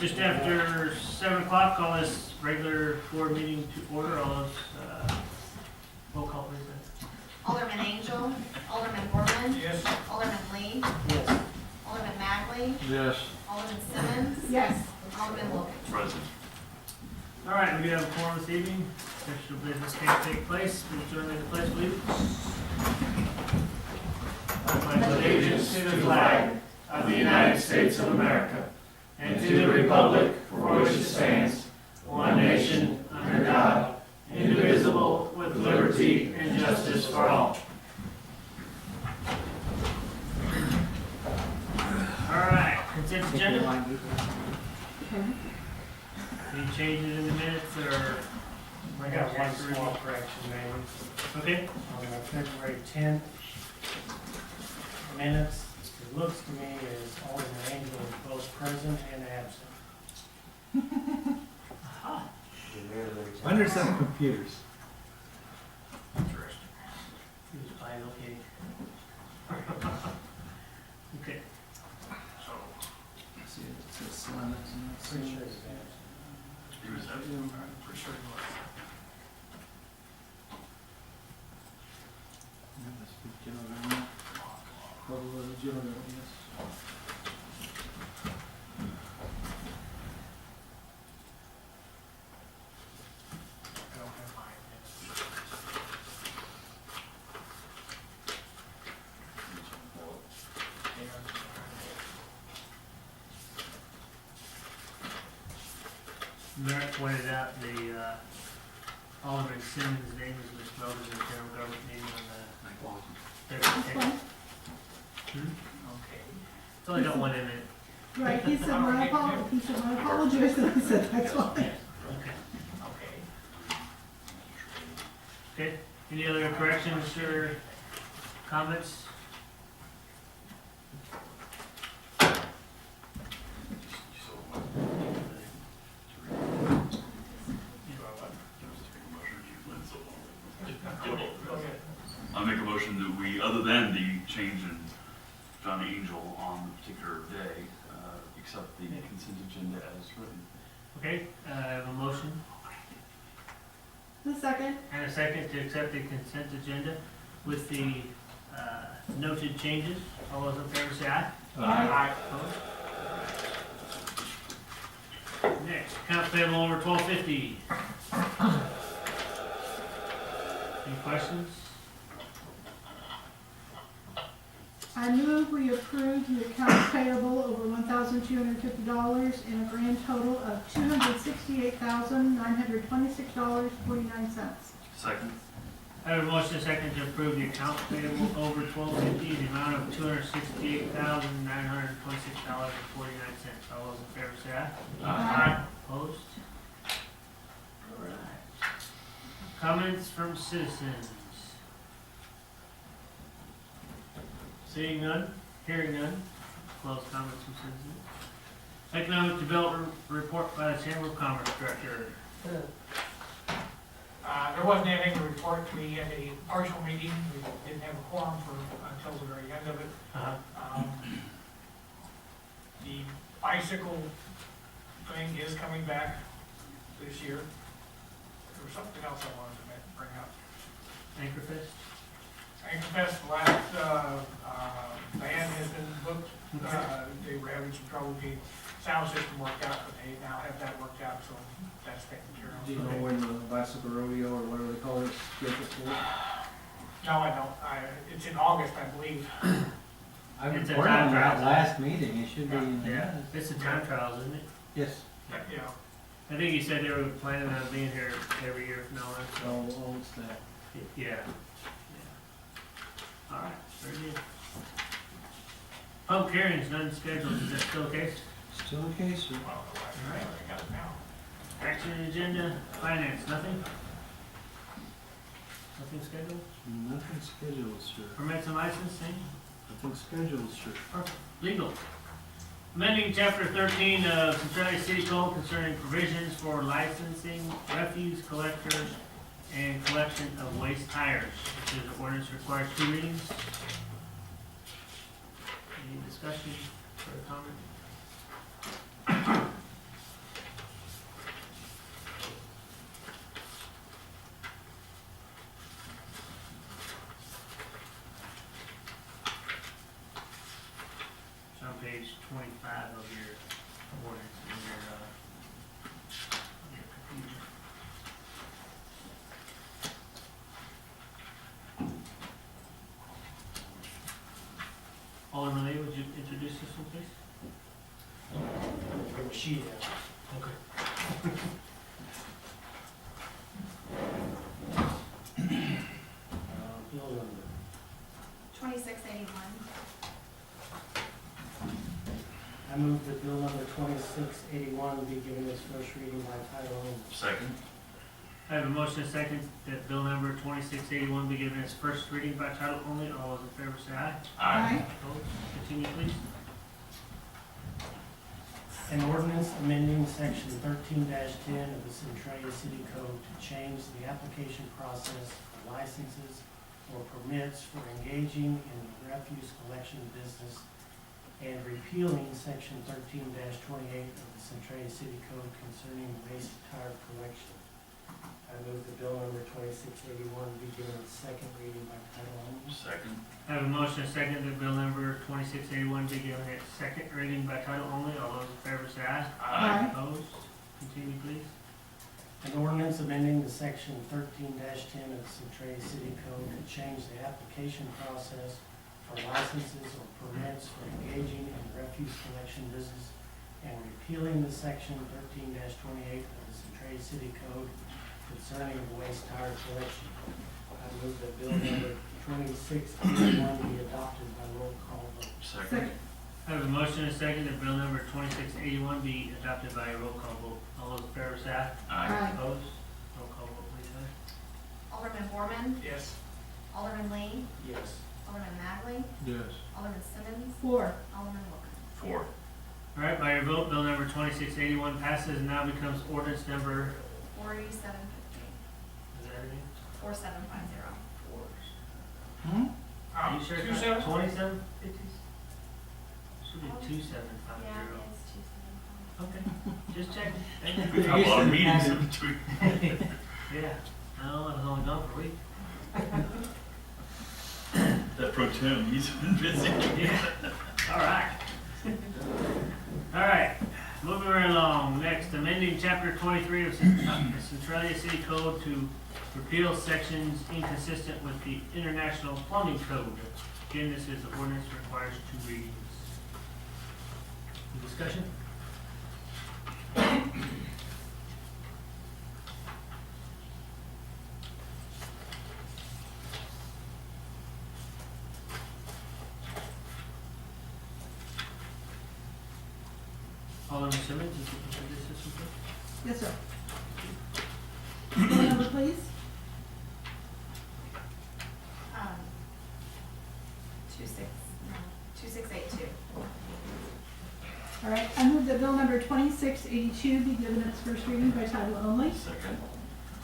Just after 7 o'clock, call this regular board meeting to order. All those, roll call please. Alderman Angel, Alderman Borman. Yes. Alderman Lee, Yes. Alderman Magley, Yes. Alderman Simmons, Yes. Alderman Wilkins. Present. All right, we do have a forum this evening. Official business can't take place. Please join me in the pledge, please. I pledge allegiance to the flag of the United States of America and to the republic for which it stands, one nation, under God, indivisible, with liberty and justice for all. All right, consent agenda. Any changes in the minutes or? I got one small correction, maybe. Okay. On the February 10th minutes, it looks to me as Alderman Angel is both present and absent. Under some computers. He was fine, okay. Okay. So, see, it says Simon, it's Pretty not sure Simon. he's absent. He was absent. I'm pretty sure he was. Yeah, that's the general. Probably the general, yes. I don't have mine. Merrick pointed out the, Alderman Simmons' name is misspelled in the general government meeting on the February 10th. Okay. It's only got one in it. Right, he said, my apologies, and I said, that's why. Okay. Okay, any other corrections or comments? I make a motion that we, other than the change in John Angel on the particular day, accept the consent agenda as written. Okay, I have a motion The second, and a second to accept the consent agenda with the noted changes. All those in favor say aye. Aye. Opposed? Next, accounts payable over 1250. Any questions? I move we approve the accounts payable over $1,250 in a grand total of $268,926.49. Second. I have a motion and a second to approve the accounts payable over 1250 in the amount of $268,926.49. All those in favor say aye. Aye. Opposed? All right. Comments from citizens? Seeing none, hearing none, close comments from citizens. Economic Development Report by the Chamber of Commerce Director. There wasn't anything to report. We had a partial meeting. We didn't have a quorum until the very end of it. The bicycle thing is coming back this year. There was something else I wanted to bring up. Anchorfest? Anchorfest, the last band has been booked. They were having some trouble getting sound system worked out, but they now have that worked out, so that's taken care of. Do you know when the bicycle rodeo or whatever they call it is scheduled for? No, I don't. It's in August, I believe. I It's a reported time on that trial. last meeting, it should be in Yeah, there. it's the time trials, isn't it? Yes. Yeah. I think he said they were planning on being here every year from now on, so, Oh, it's that. yeah. All right, very good. Public hearings, none scheduled, is that still the case? Still the case, sir. Well, I got it now. Action agenda, finance, nothing? Nothing scheduled? Nothing scheduled, sir. Permits and licensing? Nothing scheduled, sir. Legal. Amending chapter 13 of Centralia City Code concerning provisions for licensing refuse collectors and collection of waste tires. This is ordinance requires 2 readings. Any discussion or comment? 5 of your ordinance in your computer. Alderman Lee, would you introduce this one, please? From the sheet. Okay. Bill number. 2681. I move that bill number 2681 be given its first reading by title only. Second. I have a motion and a second that bill number 2681 be given its first reading by title only. All those in favor say aye. Aye. Opposed? Continue, please. An ordinance amending section 13-10 of the Centralia City Code to change the application process for licenses or permits for engaging in the refuse collection business and repealing section 13-28 of the Centralia City Code concerning waste tire collection. I move that bill number 2681 be given its second reading by title only. Second. I have a motion and a second that bill number 2681 be given its second reading by title only. All those in favor say aye. Aye. Opposed? Continue, please. An ordinance amending the section 13-10 of the Centralia City Code to change the application process for licenses or permits for engaging in the refuse collection business and repealing the section 13-28 of the Centralia City Code concerning the waste tire collection. I move that bill number 2681 be adopted by roll call vote. Second. I have a motion and a second that bill number 2681 be adopted by a roll call vote. All those in favor say aye. Aye. Opposed? Roll call vote, please, Heather. Alderman Borman. Yes. Alderman Lee. Yes. Alderman Magley. Yes. Alderman Simmons. 4. Alderman Wilkins. 4. All right, by your vote, bill number 2681 passes and now becomes ordinance number, 4750. is that it? 4750. Are you sure Two it's seven? not 2750? Should be 2750. Yeah, it's 275. Okay, just checking. We've had a lot of meetings in between. Yeah, no, I was only gone for a week. That pro tem, he's been busy. Yeah, all right. All right, moving right along. Next, amending chapter 23 of the Centralia City Code to repeal sections inconsistent with the International Plumbing Code. Again, this is the ordinance requires 2 readings. Any discussion? Alderman Simmons, is this okay? Yes, sir. Bill number, please. 2682. All right, I move that bill number 2682 be given its first reading by title only. Second.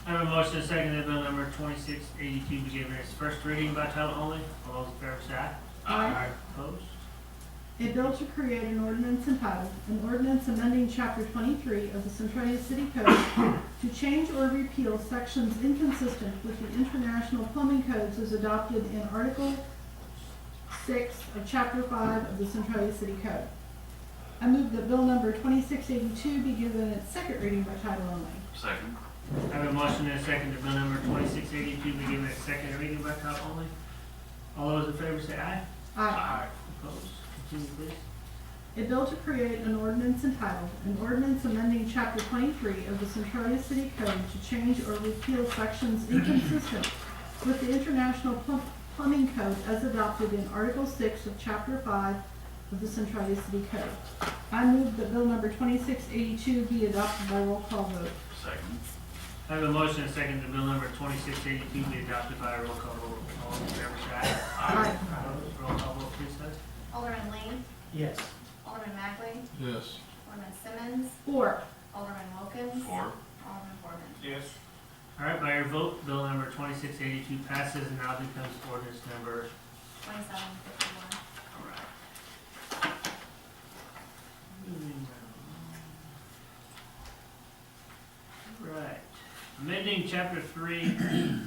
I have a motion and a second that bill number 2682 be given its first reading by title only. All those in favor say aye. Aye. Opposed? A bill to create an ordinance entitled, an ordinance amending chapter 23 of the Centralia City Code to change or repeal sections inconsistent with the international plumbing codes as adopted in Article 6 of chapter 5 of the Centralia City Code. I move that bill number 2682 be given its second reading by title only. Second. I have a motion and a second that bill number 2682 be given its second reading by title only. All those in favor say aye. Aye. Opposed? Continue, please. A bill to create an ordinance entitled, an ordinance amending chapter 23 of the Centralia City Code to change or repeal sections inconsistent with the International Plumbing Code as adopted in Article 6 of chapter 5 of the Centralia City Code. I move that bill number 2682 be adopted by roll call vote. Second. I have a motion and a second that bill number 2682 be adopted by a roll call vote. All those in favor say aye. Aye. Opposed? Roll call vote, please, Heather. Alderman Lee. Yes. Alderman Magley. Yes. Alderman Simmons. 4. Alderman Wilkins. 4. Alderman Borman. Yes. All right, by your vote, bill number 2682 passes and now becomes ordinance number, 2751. all right. Moving right along. Right. Amending chapter 3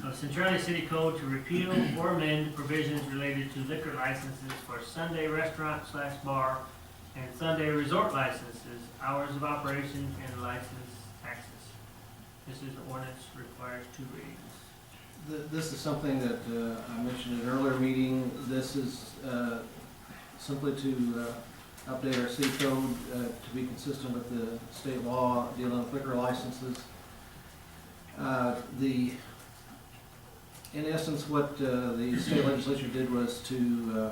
of Centralia City Code to repeal or amend provisions related to liquor licenses for Sunday restaurant/bar And Sunday resort licenses, hours of operation and license taxes. This is the ordinance, requires 2 readings. This is something that I mentioned in an earlier meeting. This is simply to update our city code to be consistent with the state law dealing with liquor licenses. In essence, what the state legislature did was to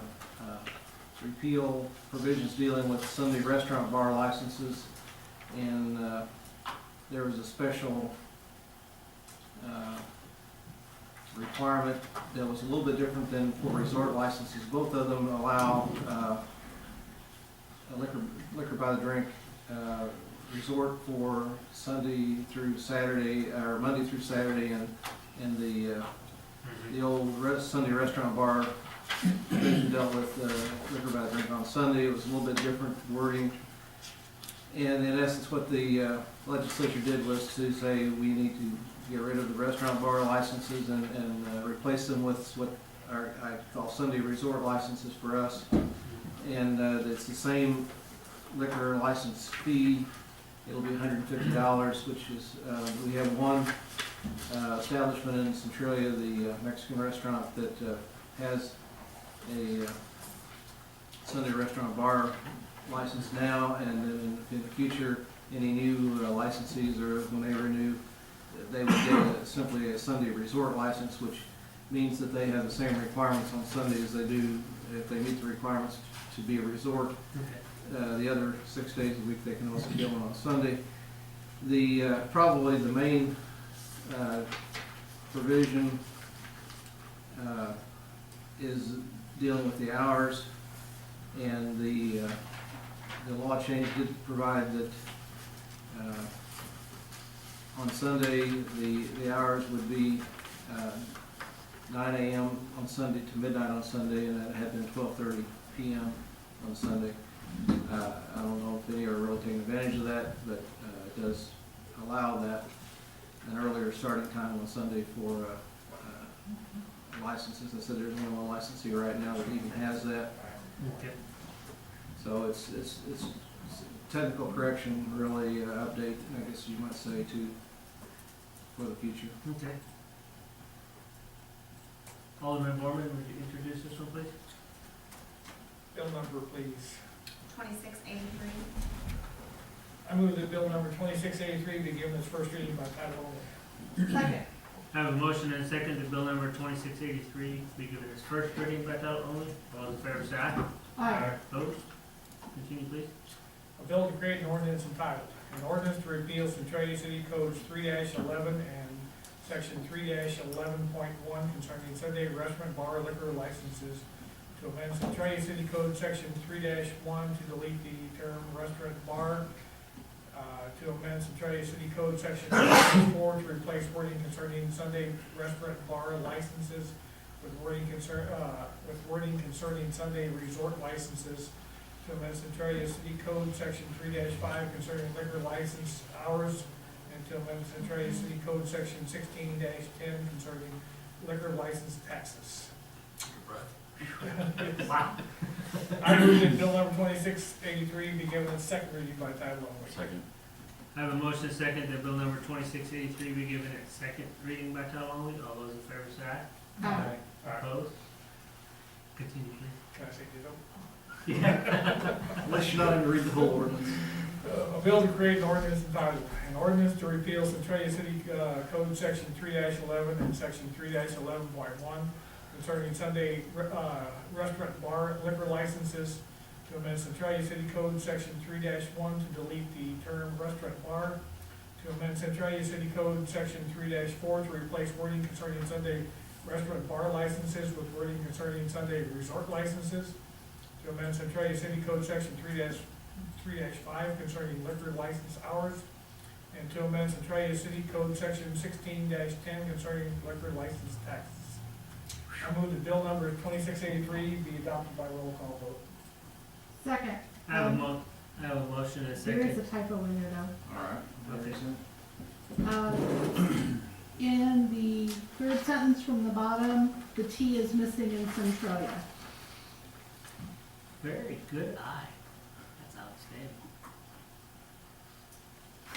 repeal provisions dealing with Sunday restaurant bar licenses, and there was a special requirement that was a little bit different than for resort licenses. Both of them allow a liquor by the drink resort for Sunday through Saturday, or Monday through Saturday, and the old Sunday restaurant bar division dealt with liquor by the drink on Sunday. It was a little bit different wording. And in essence, what the legislature did was to say we need to get rid of the restaurant bar licenses and replace them with what I call Sunday resort licenses for us. And it's the same liquor license fee. It'll be $150, which is, we have one establishment in Centralia, the Mexican restaurant, that has a Sunday restaurant bar license now, and then in the future, any new licensees, or when they renew, they would get simply a Sunday resort license, which means that they have the same requirements on Sunday as they do if they meet the requirements to be a resort. The other 6 days a week, they can also go on Sunday. Probably the main provision is dealing with the hours, and the law change did provide that on Sunday the hours would be 9 a.m. on Sunday to midnight on Sunday, and it had been 12:30 p.m. on Sunday. I don't know if any are really taking advantage of that, but it does allow that an earlier starting time on Sunday for licenses. I said there's only one licensee right now that even has that. Okay. So it's technical correction, really update, I guess you might say, for the future. Okay. Alderman Borman, would you introduce this one, please? Bill number, please. 2683. I move that bill number 2683 be given its first reading by title only. Second. I have a motion and a second that bill number 2683 be given its first reading by title only. All those in favor say aye. Aye. Opposed? Continue, please. A bill to create an ordinance entitled, an ordinance to repeal Centralia City Codes 3-11 and Section 3-11.1 concerning Sunday restaurant bar liquor licenses, to amend Centralia City Code Section 3-1 to delete the term restaurant bar, to amend Centralia City Code Section 4 to replace wording concerning Sunday restaurant bar licenses with wording concerning Sunday resort licenses, to amend Centralia City Code Section 3-5 concerning liquor license hours, and to amend Centralia City Code Section 16-10 concerning liquor license taxes. Wow. I move that bill number 2683 be given its second reading by title only. Second. I have a motion and a second that bill number 2683 be given its second reading by title only. All those in favor say aye. Aye. Opposed? Continue, please. Can I say ditto? Yeah. Unless you're not going to read the whole ordinance. A bill to create an ordinance entitled, an ordinance to repeal Centralia City Code Section 3-11 and Section 3-11.1 concerning Sunday restaurant bar liquor licenses, to amend Centralia City Code Section 3-1 to delete the term restaurant bar, to amend Centralia City Code Section 3-4 to replace wording concerning Sunday restaurant bar licenses with wording concerning Sunday resort licenses, to amend Centralia City Code Section 3-5 concerning liquor license hours, and to amend Centralia City Code Section 16-10 concerning liquor license taxes. I move that bill number 2683 be adopted by roll call vote. Second. I have a motion and a There is second. a typo in there though. All right. In the third sentence from the bottom, the T is missing in Centralia. Very good eye. That's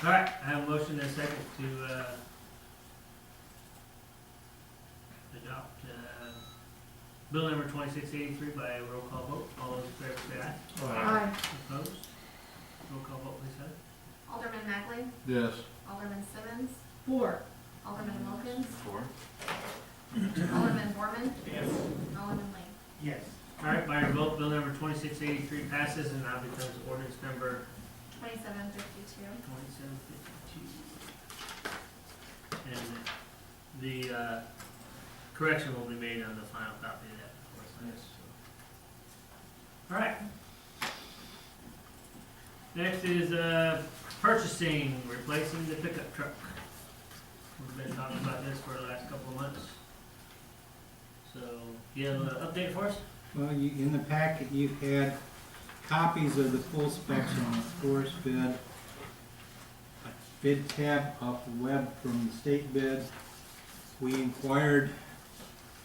All right, I have a motion and a second to, adopt, bill number 2683 by a roll call vote. All those in favor say aye. Aye. Opposed? Roll call vote, please, Heather. Alderman Magley. Yes. Alderman Simmons. 4. Alderman Wilkins. 4. Alderman Borman. Yes. Alderman Lee. Yes. All right, by your vote, bill number 2683 passes and now becomes ordinance number 2752. 2752. And the correction will be made on the final copy of that, of course. All right. Next is purchasing, replacing the pickup truck. We've been talking about this for the last couple of months. So, you have an update for us? Well, in the packet, you had copies of the full specs on the forest bid, a bid tab off the web from the state bid. We inquired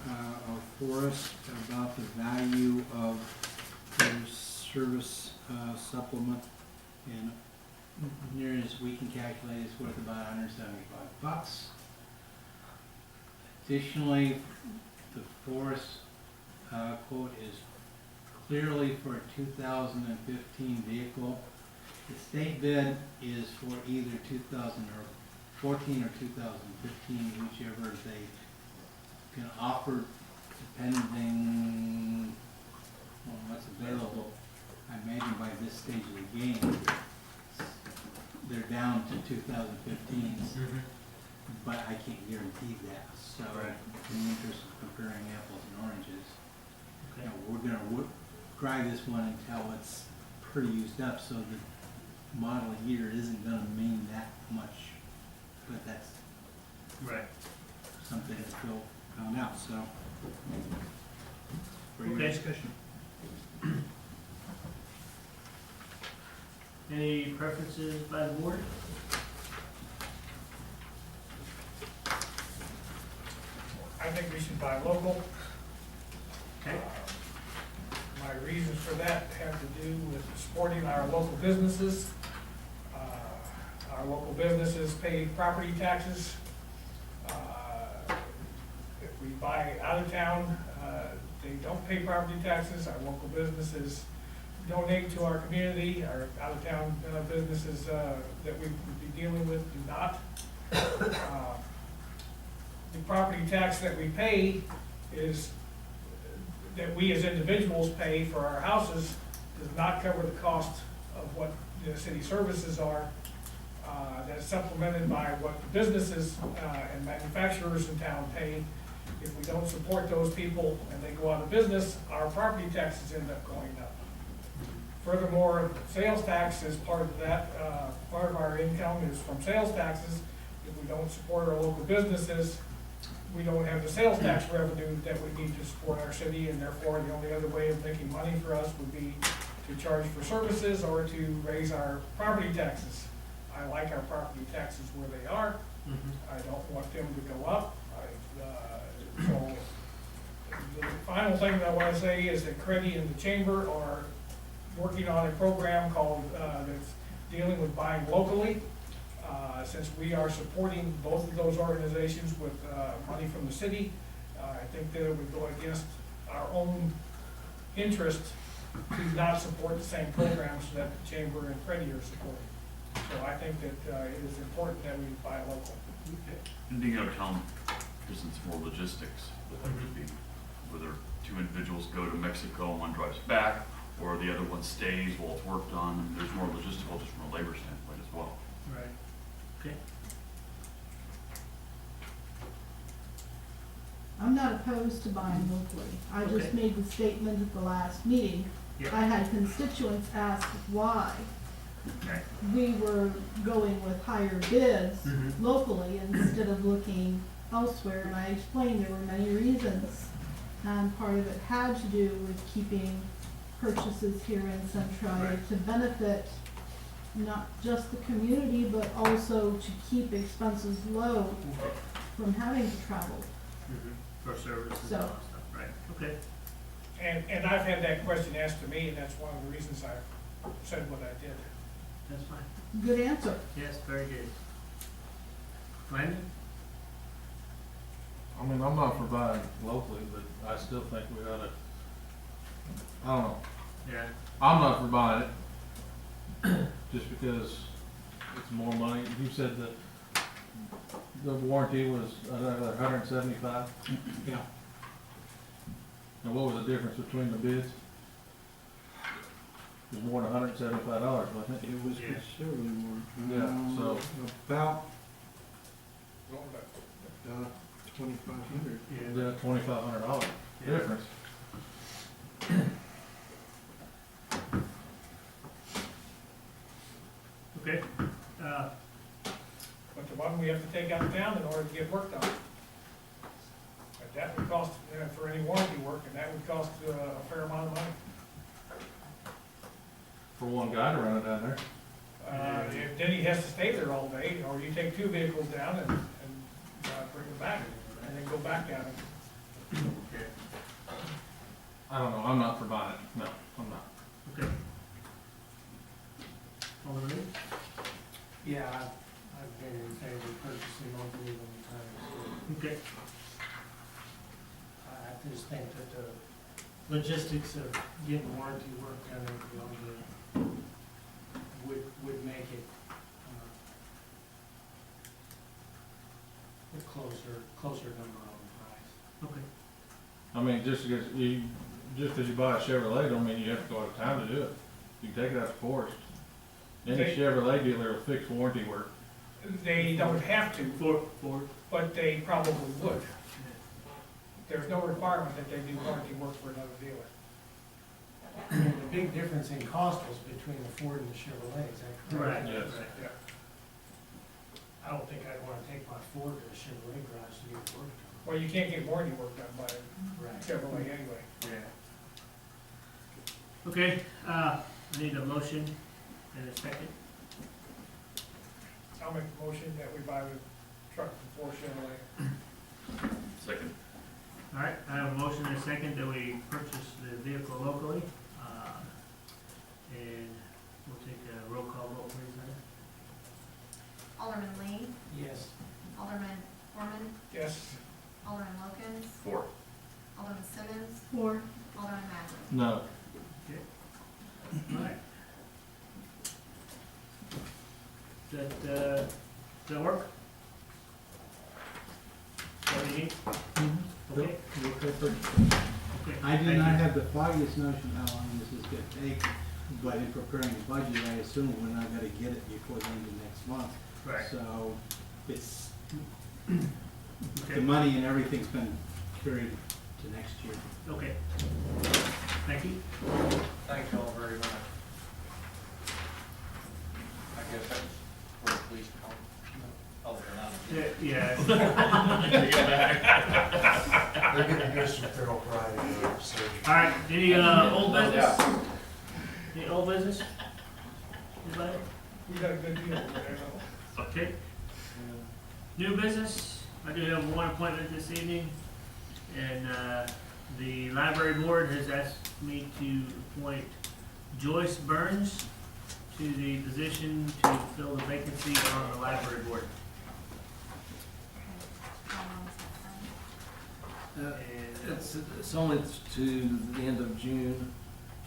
of Forest about the value of their service supplement, and near as we can calculate, it's worth about $175. Additionally, the Forest quote is clearly for a 2015 vehicle. The state bid is for either 2014 or 2015, whichever they can offer, depending on what's available. I imagine by this stage of the game, they're down to 2015s, but I can't guarantee that. So, Right. in the interest of comparing apples and oranges, Okay. you know, we're gonna drive this one until it's pretty used up, so the model year isn't gonna mean that much, but that's Right. something that Phil found out, so. For your Okay. discussion. Any preferences by the board? I think we should buy local. Okay. My reasons for that have to do with supporting our local businesses. Our local businesses pay property taxes. If we buy out of town, they don't pay property taxes. Our local businesses donate to our community. Our out-of-town businesses that we would be dealing with do not. The property tax that we pay is, that we as individuals pay for our houses, does not cover the cost of what the city services are. That's supplemented by what the businesses and manufacturers in town pay. If we don't support those people and they go out of business, our property taxes end up going up. Furthermore, sales tax is part of that. Part of our income is from sales taxes. If we don't support our local businesses, we don't have the sales tax revenue that we need to support our city, and therefore the only other way of making money for us would be to charge for services or to raise our property taxes. I like our property taxes where they are. I don't want them to go up. So the final thing that I want to say is that Creddy and the Chamber are working on a program called, that's dealing with buying locally. Since we are supporting both of those organizations with money from the city, I think that it would go against our own interest to not support the same programs that the Chamber and Creddy are supporting. So I think that it is important that we buy local. And being out of town presents more logistics, that could be whether two individuals go to Mexico and one drives back, or the other one stays while it's work done. There's more logistical just from a labor standpoint as well. Right. Okay. I'm not opposed to buying locally. I just Okay. made the statement at the last meeting. Yep. I had constituents ask why Okay. we were going with higher bids Mhm. locally instead of looking elsewhere, and I explained there were many reasons. And part of it had to do with keeping purchases here in Centralia Right. to benefit not just the community, but also to keep expenses low from having to travel. For services and So- all that stuff, right, okay. And I've had that question asked to me, and that's one of the reasons I said what I did. That's fine. Good answer. Yes, very good. Landon? I mean, I'm not for buying locally, but I still think we oughta, I don't know, Yeah. I'm not for buying it. Just because it's more money. You said that the warranty was $175, Yeah. and what was the difference between the bids? It was more than $175, wasn't it? It was Yeah. considerably more. Yeah, so- About, 2,500. Yeah, $2,500 difference. Okay. But the one we have to take out of town in order to get work done. But that would cost, for any warranty work, and that would cost a fair amount of money. For one guy to run it down there. Then he has to stay there all day, or you take two vehicles down and bring them back, and then go back down. Okay. I don't know, I'm not for buying it. No, I'm not. Okay. Alderman Lee? Yeah, I've been in favor of purchasing locally many times. Okay. I just think that the logistics of getting warranty work done in Columbia would make it a closer number on the price. Okay. I mean, just because you buy a Chevrolet, don't mean you have to go out of town to do it. You can take it out to Forest. Any Okay. Chevrolet dealer will fix warranty work. They don't have to, Four. but they probably would. There's no requirement that they do warranty work for another dealer. I mean, the big difference in cost was between the Ford and the Chevrolet, is that correct? Right. Yes. Right. Yeah. I don't think I'd wanna take my Ford to the Chevrolet garage to get work done. Well, you can't get warranty work done by Right. Chevrolet anyway. Yeah. Okay, I need a motion and a second. I'll make a motion that we buy the truck from Ford Chevrolet. Second. All right, I have a motion and a second that we purchase the vehicle locally. And we'll take a roll call vote, please, Linda. Alderman Lee, Yes. Alderman Foreman, Yes. Alderman Wilkins, 4. Alderman Simmons, Four. Alderman Magley. No. All right. Does that work? What do you need? Okay. Okay. I thank do you. not have the foggiest notion how long this is gonna take, but in preparing the budget, I assume we're not gonna get it before the end of next month. Right, So it's, the okay, money and everything's been carried to next year. okay. Thank you. Thank you all very much. I guess that's for the police department. Oh, they're not. Yeah. They're gonna do some thorough Friday, so. All right, any old business? Any old business? Anybody? We got a good deal over there, though. Okay. New business, I do have one appointment this evening, and the library board has asked me to appoint Joyce Burns to the position to fill the vacancy on the library board. How long is that And It's only to the end of June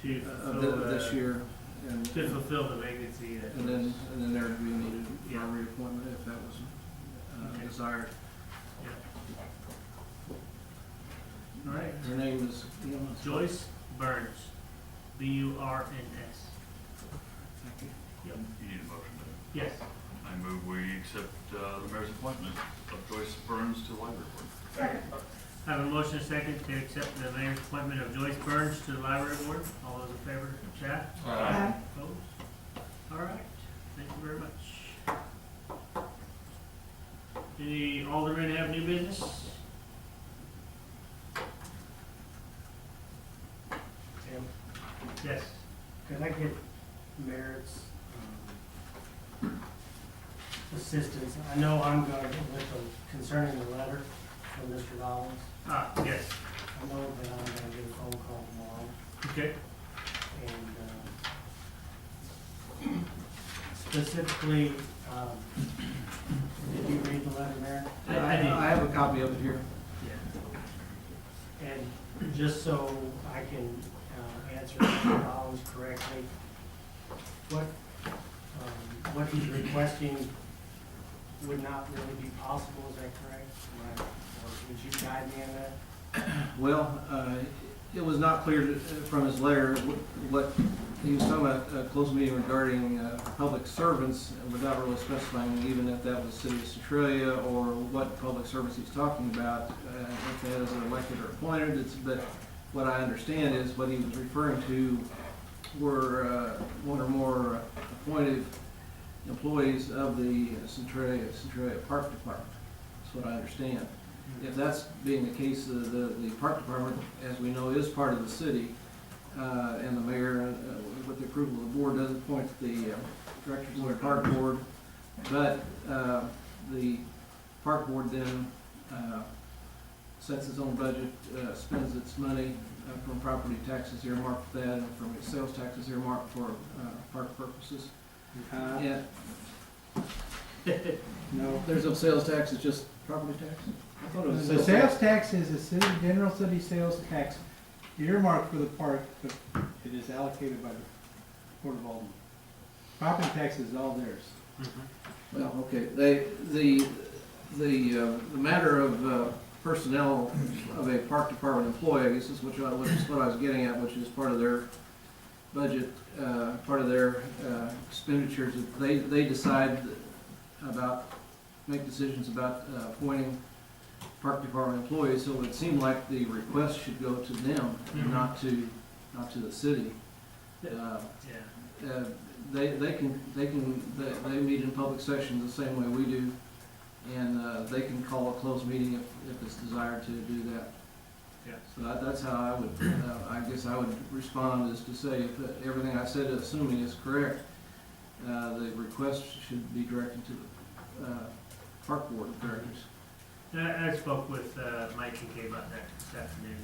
to of fulfill, this year, and to fulfill the vacancy that and then there would be needed for Yeah. a reappointment if that was Okay. desired. yeah. All right, Her name is, Joyce Burns, B-U-R-N-S. Thank you. Yep. You need a motion to. Yes. I move we accept the mayor's appointment of Joyce Burns to the library board. Second. I have a motion and a second to accept the mayor's appointment of Joyce Burns to the library board. All those in favor, say aye. Aye. Opposed? All right, thank you very much. Any aldermen have new business? Tim, Yes. could I get Merritt's assistance? I know I'm gonna get with them concerning the letter from Mr. Dollins. Yes, I know that I'm gonna get a phone call tomorrow, okay, and specifically, did you read the letter, Mayor? I have a copy of it here. And just so I can answer Mr. Collins correctly, what he's requesting would not really be possible, is that correct? Or would you guide me in that? Well, it was not clear from his letter what he was talking about, a closed meeting regarding public servants without really specifying even if that was City of Centralia or what public servants he's talking about, if that is elected or appointed. But what I understand is what he was referring to were one or more appointed employees of the Centralia Park Department. That's what I understand. If that's being the case, the park department, as we know, is part of the city, and the mayor, with the approval of the board, does appoint the directors of the park board. But the park board then sets its own budget, spends its money from property taxes earmarked for that, and from its sales taxes earmarked for park purposes. Yeah, No. there's no sales tax, it's just property tax? I thought it was The sales tax is a city, general city sales tax earmarked for the park, but it is allocated by the Board of Aldermen. Property tax is all theirs. Well, okay, the matter of personnel of a park department employee, I guess is which is what I was getting at, which is part of their budget, part of their expenditures. They decide about, make decisions about appointing park department employees, so it would seem like the request should go to them, not to the city. They meet in public sessions the same way we do, and they can call a closed meeting if it's desired to do that. Yeah. So that's how I would, I guess I would respond, is to say if everything I said, assuming is correct, the request should be directed to the park board of directors. I spoke with Mike and Kay about that this afternoon,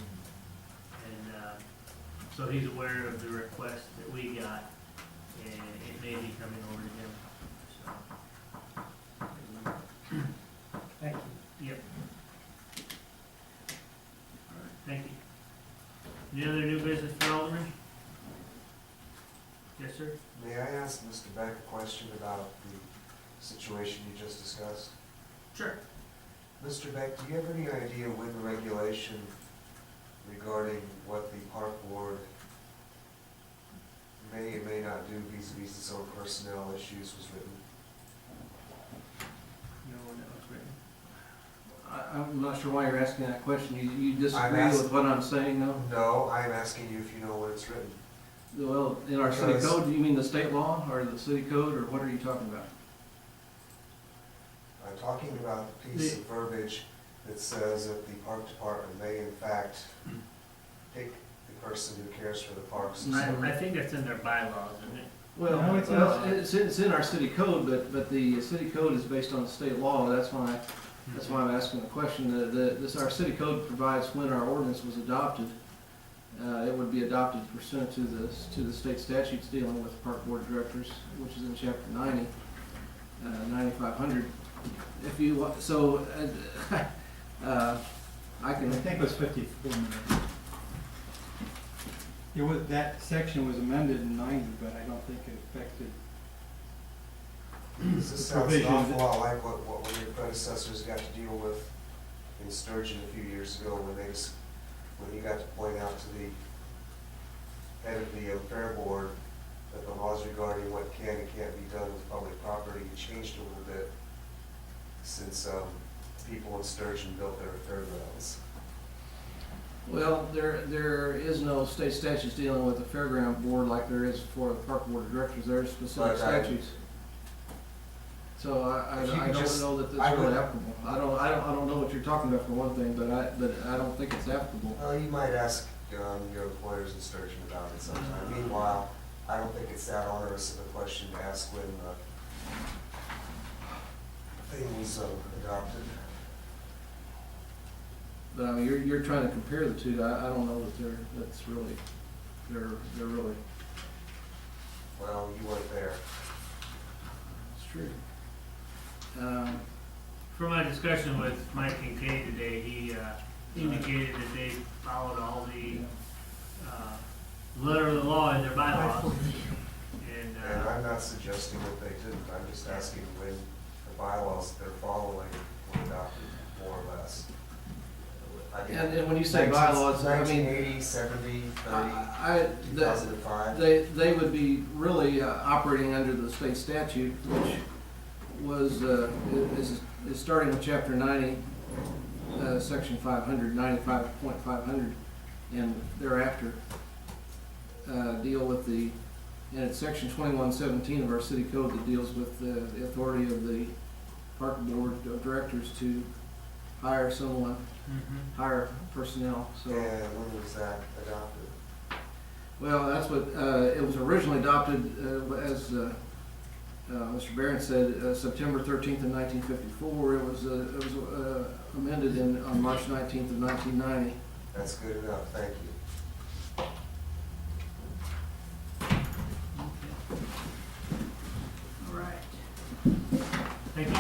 and so he's aware of the request that we got, and it may be coming over to him, so. Thank you. Yep. All right, thank you. Any other new business for Alderman? Yes, sir? May I ask Mr. Beck a question about the situation you just discussed? Sure. Mr. Beck, do you have any idea when the regulation regarding what the park board may and may not do vis-a-vis its own personnel issues was written? No one else written. I'm not sure why you're asking that question. You disagree I'm with what I'm saying, though? No, I'm asking you if you know when it's written. Well, in our city Because- code, do you mean the state law, or the city code, or what are you talking about? I'm talking about the piece of verbiage that says that the park department may in fact pick the person who cares for the parks. I think that's in their bylaws, isn't it? Well, No, it's in our city code, but the city code is based on the state law. That's why I'm asking the question. Our city code provides when our ordinance was adopted. It would be adopted pursuant to the state statutes dealing with the park board of directors, which is in chapter 90, 9500. If you wa- so, I can. I think it was 54 minutes. It was, that section was amended in 90, but I don't think it affected. This sounds an Provision. awful lot like what one of your predecessors got to deal with in Sturgeon a few years ago when he got to point out to the head of the fair board that the laws regarding what can and can't be done with public property changed a little bit since people in Sturgeon built their fairgrounds. Well, there is no state statutes dealing with the fairground board like there is for the park board of directors. There are specific But, statutes. So I if you don't could just- know that I that's really would- applicable. I don't know what you're talking about for one thing, but I don't think it's applicable. Well, you might ask your employers in Sturgeon about it sometime. Meanwhile, I don't think it's that onerous of a question to ask when the thing was adopted. But I mean, you're trying to compare the two. I don't know that they're really. Well, you weren't there. true. From my discussion with Mike Kincaid today, he indicated that they followed all the letter of the law in their bylaws. And, And I'm not suggesting that they didn't, I'm just asking when the bylaws they're following were adopted, more or less. And when you say bylaws, I mean, 1980, 70, 30, I, 2005. they would be really operating under the state statute, which was, is starting with chapter 90, section 500, 95.500, and thereafter, deal with the, and it's section 2117 of our city code that deals with the authority of the park board of directors to hire someone, hire personnel, so. And when was that adopted? Well, that's what, it was originally adopted, as Mr. Barron said, September 13th of 1954. It was amended on March 19th of 1990. That's good enough, thank you. all right. Thank you.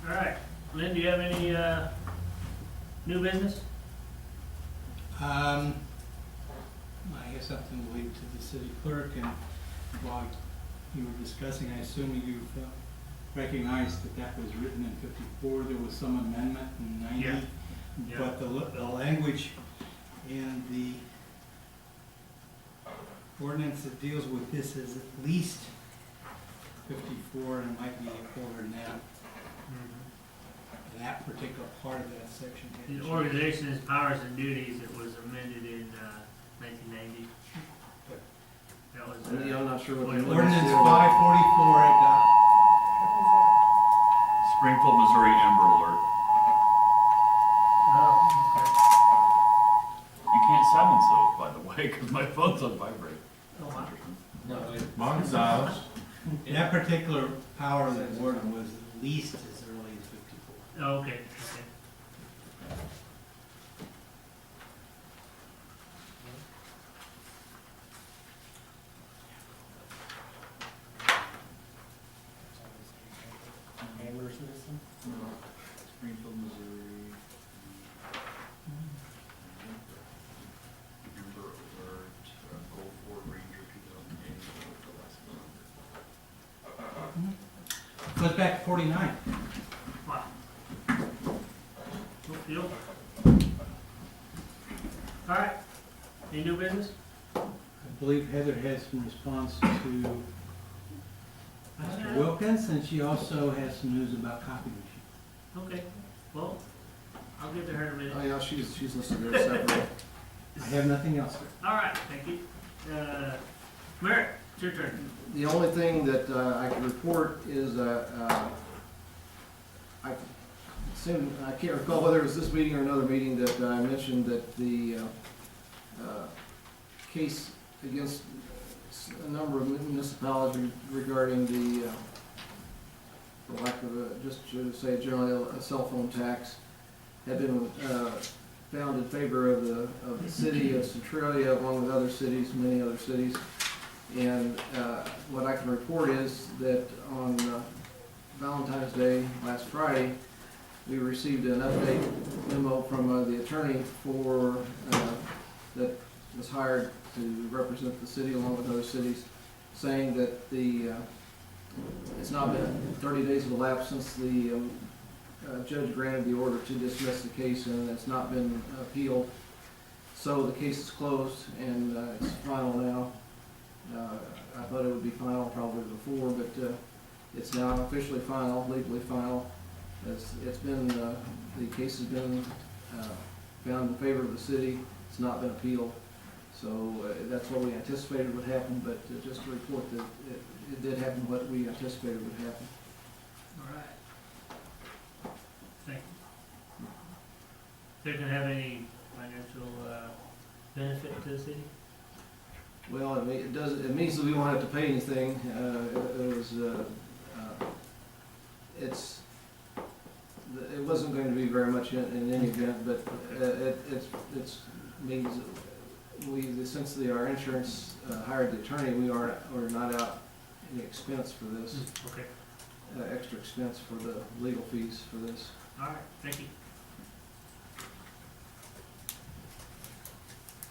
All right, Lynn, do you have any new business? I guess I have to leave to the city clerk, and while you were discussing, I assume you've recognized that that was written in 54, there was some amendment in 90. Yeah. Yeah. But the language in the ordinance that deals with this is at least 54, and it might be older than that. That particular part of that section. had The changed. organization's powers and duties, it was amended in 1990. That was, I'm not sure what the Ordinance 544 adopted. Springfield, Missouri Amber Alert. oh, You can't silence those, by the way, because my phone's on vibrate. okay. Oh, wow. Mine's ours. That particular power of the warden was at least as early as 54. Oh, okay, okay. Amber citizen? Springfield, Missouri. Amber Alert, Gold Ford Ranger 2008. Goes back to 49. Wow. Good deal. All right, any new business? I believe Heather has some response to Mr. Wilkins, and she also has some news about copy machine. Okay, well, I'll get to her in a minute. Oh, yeah, she's listed there separately. I have nothing else, sir. All right, thank you. Merrick, it's your turn. The only thing that I can report is, I can't recall whether it was this meeting or another meeting that I mentioned that the case against a number of municipalities regarding the, for lack of a, just to say generally, a cell phone tax had been found in favor of the city of Centralia, along with other cities, many other cities. And what I can report is that on Valentine's Day, last Friday, we received an update memo from the attorney for, that was hired to represent the city along with other cities, saying that it's not been 30 days of elapsed since the judge granted the order to dismiss the case, and it's not been appealed. So the case is closed, and it's final now. I thought it would be final probably before, but it's now officially final, legally final. It's been, the case has been found in favor of the city. It's not been appealed. So that's what we anticipated would happen, but just to report that it did happen what we anticipated would happen. All right. Thank you. They're gonna have any financial benefit to the city? Well, it means that we won't have to pay anything. It wasn't going to be very much in any event, but it means that since our insurance hired the attorney, we're not out any expense for this, Okay, extra expense for the legal fees for this. all right, thank you.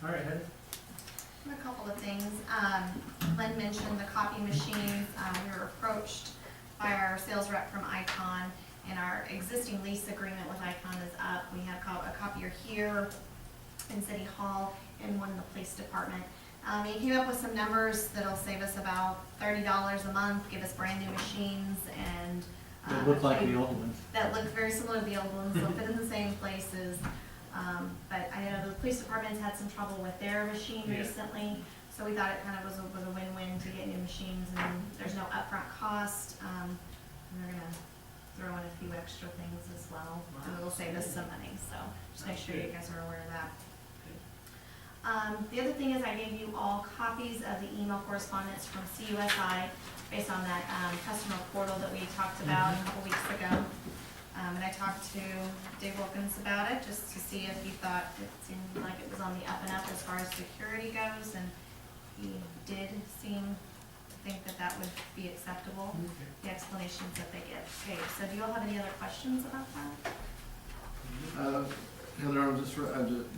All right, Heather? A couple of things. Lynn mentioned the copy machines. We were approached by our sales rep from Icon, and our existing lease agreement with Icon is up. We have a copier here in City Hall and one in the police department. He came up with some numbers that'll save us about $30 a month, give us brand new machines, and They look like the old ones. that look very similar to the old ones. They'll fit in the same places. But I know the police department's had some trouble with their machine Yeah. recently, so we thought it kind of was a win-win to get new machines, and there's no upfront cost. And we're gonna throw in a few extra things as well, and it'll save us some money, so just make sure you guys are aware of that. The other thing is I gave you all copies of the email correspondence from CUSI based on that customer portal that we talked about a couple weeks ago. And I talked to Dave Wilkins about it, just to see if he thought it seemed like it was on the up and up as far as security goes, and he did seem to think that that would be acceptable, the explanations that they give. Okay, so do you all have any other questions about that? Heather, I just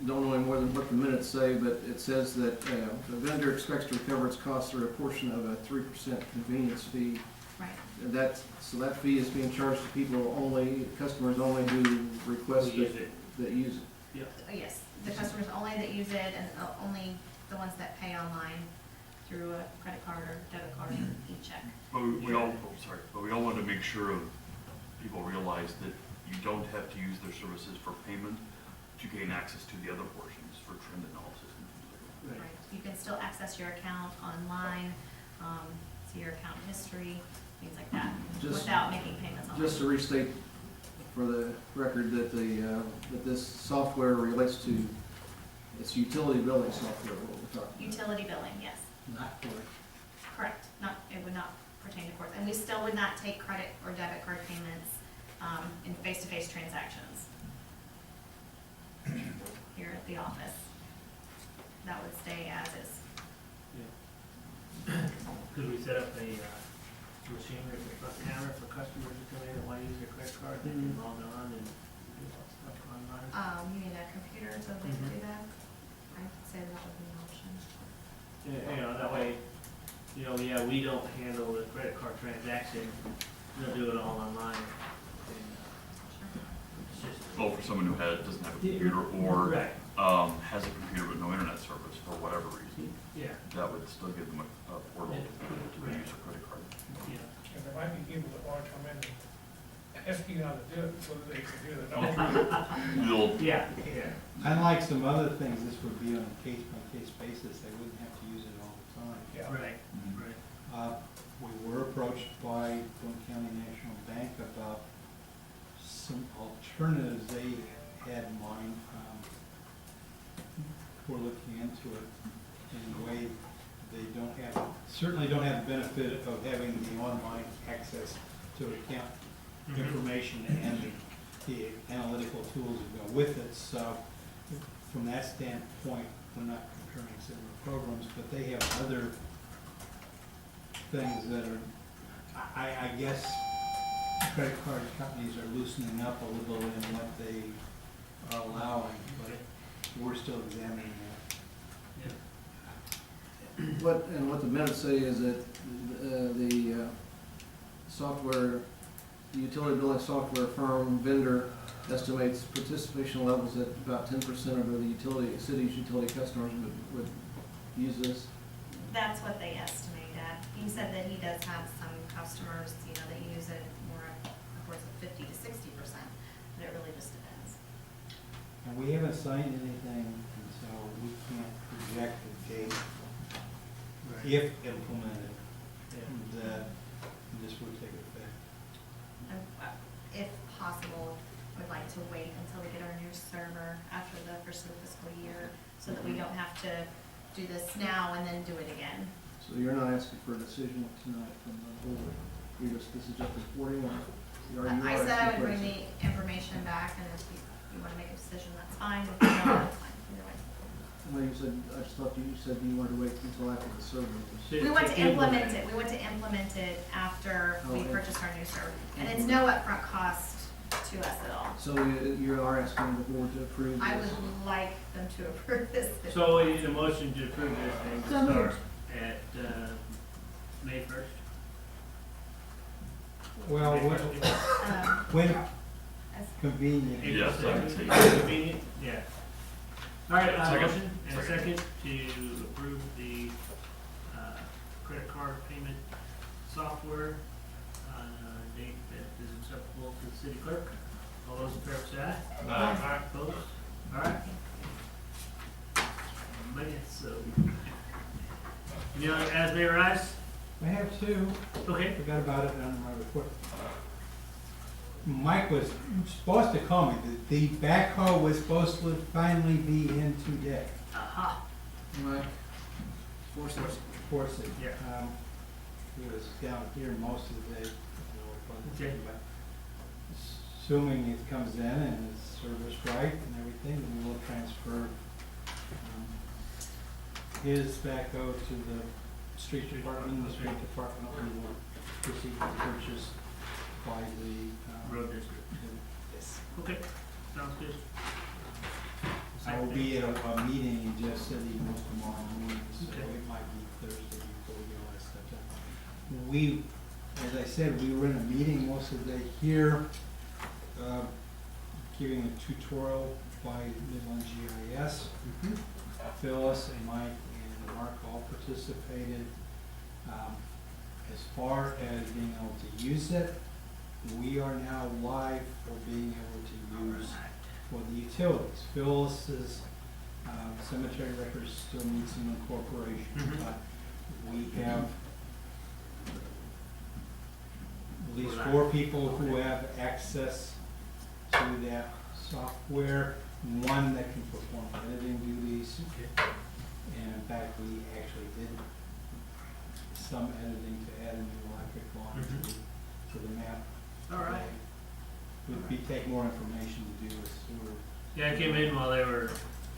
don't know any more than what the minutes say, but it says that the vendor expects to recover its costs through a portion of a 3% convenience fee. Right. So that fee is being charged to people only, customers only who request that use it. Yes, the customers only that use it, and only the ones that pay online through a credit card or debit card or e-check. But we all, but we all want to make sure people realize that you don't have to use their services for payment to gain access to the other portions for trend analysis and things like that. Right, you can still access your account online, see your account history, things like that, Just- without making payments online. Just to restate for the record that that this software relates to, it's utility billing software, what we're talking about. Utility billing, yes, Not for correct, it would not pertain to courts, and we still would not take credit or debit card payments, in face-to-face transactions here at the office. That would stay as is. Could we set up a machinery at the front counter for customers to come in and want to use their credit card, they can log on and do all the stuff online? You need a computer so they can do that? I'd say that would be an option. That way, yeah, we don't handle the credit card transaction, they'll do it all online. And, it's just. Well, for someone who doesn't have a computer or Right, has a computer but no internet service for whatever reason, yeah, that would still give them a portal to use a credit card. yeah. And there might be people that wanna come in and ask you how to do it, so that they can do it. You'll, Yeah, yeah. Unlike some other things, this would be on a case-by-case basis, they wouldn't have to use it all the time. Yeah. Right, right. We were approached by Boone County National Bank about some alternatives they had in mind. We're looking into it in a way they certainly don't have the benefit of having the online access to account information and the analytical tools that go with it. So from that standpoint, we're not comparing similar programs, but they have other things that are, I guess, credit card companies are loosening up a little in what they are allowing, but we're still examining that. What the minutes say is that the software, the utility billing software firm vendor estimates participation levels at about 10% of the city's utility customers would use this. That's what they estimate at. He said that he does have some customers, that use it more upwards of 50 to 60%, but it really just depends. And we haven't signed anything, and so we can't project a date if implemented, that this would take effect. And if possible, we'd like to wait until we get our new server after the first of the fiscal year, so that we don't have to do this now and then do it again. So you're not asking for a decision tonight from the board? This is just reporting on? I said I would bring the information back, and if you want to make a decision, that's fine. If you don't, that's fine. Either way. Well, you said, I just thought you said you wanted to wait until after the server was. We want to implement it, after we Okay. purchase our new server. And it's no upfront cost to us at all. So you are asking the board to approve this? I would like them to approve this. So we need a motion to approve this and to So start moved. at, May 1st. Well, when As- convenient. Yes, I can see. Convenient, yeah. All right, Second. motion and a second to approve the, credit card payment software on a date that is acceptable to the city clerk. All those in favor say aye. Aye. Opposed? All right. Man, so. You know, as they arise? I have two. Okay. Forgot about it on my report. Mike was supposed to call me. The backhoe was supposed to finally be in today. Aha. Mike, force it. Force it. Yeah. He was down here most of the day. Okay. But assuming it comes in and it's serviced right and everything, then we'll transfer his backhoe to the street department. The street department will proceed to purchase by the Road district. Yes. Okay, sounds good. I will be at a meeting in Jeff City most tomorrow morning, so Okay. it might be Thursday before we get all that stuff done. We, as I said, we were in a meeting most of the day here, giving a tutorial by Midland GIS. Phyllis and Mike and Mark all participated. As far as being able to use it, we are now live for being able to use for the utilities. Phyllis's cemetery records still need some incorporation, Mhm. but we have at least 4 people who have access to that software, 1 that can perform editing duties. Okay. And in fact, we actually did some editing to add a new electric line to the map. All right. Would take more information to do with sewer. Yeah, I came in while they were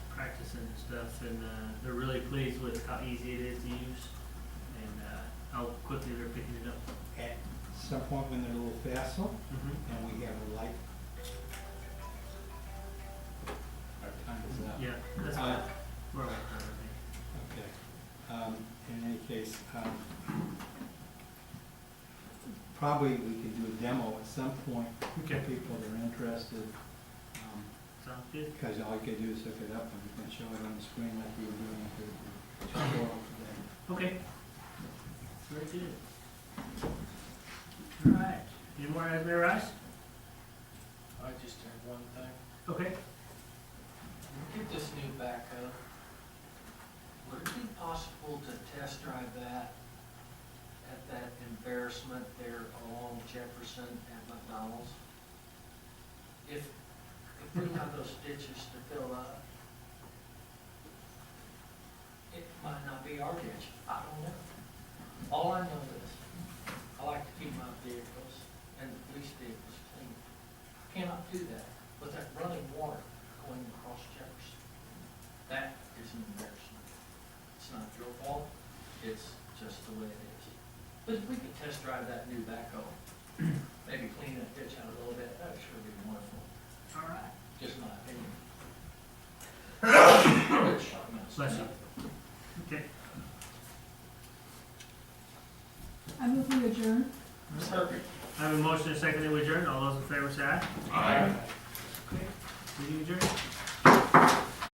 practicing and stuff, and they're really pleased with how easy it is to use and how quickly they're picking it up. At some point when they're a little facile, and we have a light. Our time is up. Yeah, that's Uh, fine. We're working on it. Okay. In any case, probably we could do a demo at some point Okay. for people that are interested. Sounds good. Because all you could do is hook it up and show it on the screen like you were doing for the tutorial today. Okay. Very good. All right. Any more as they rise? I just have one thing. Okay. Get this new backhoe. Would it be possible to test drive that at that embarrassment there along Jefferson at McDonald's? If we have those ditches to fill up, it might not be our ditch, I don't know. All I know is, I like to keep my vehicles and the police vehicles clean. Cannot do that with that running water going across Jefferson. That is an embarrassment. It's not your fault, it's just the way it is. But if we could test drive that new backhoe, maybe clean that ditch out a little bit, that would sure be wonderful. All right. Just my opinion. Good shot, man. Bless you. Okay. I move we adjourn. Perfect. I have a motion and a second that we adjourn. All those in favor say aye. Aye. Okay. Meeting adjourned.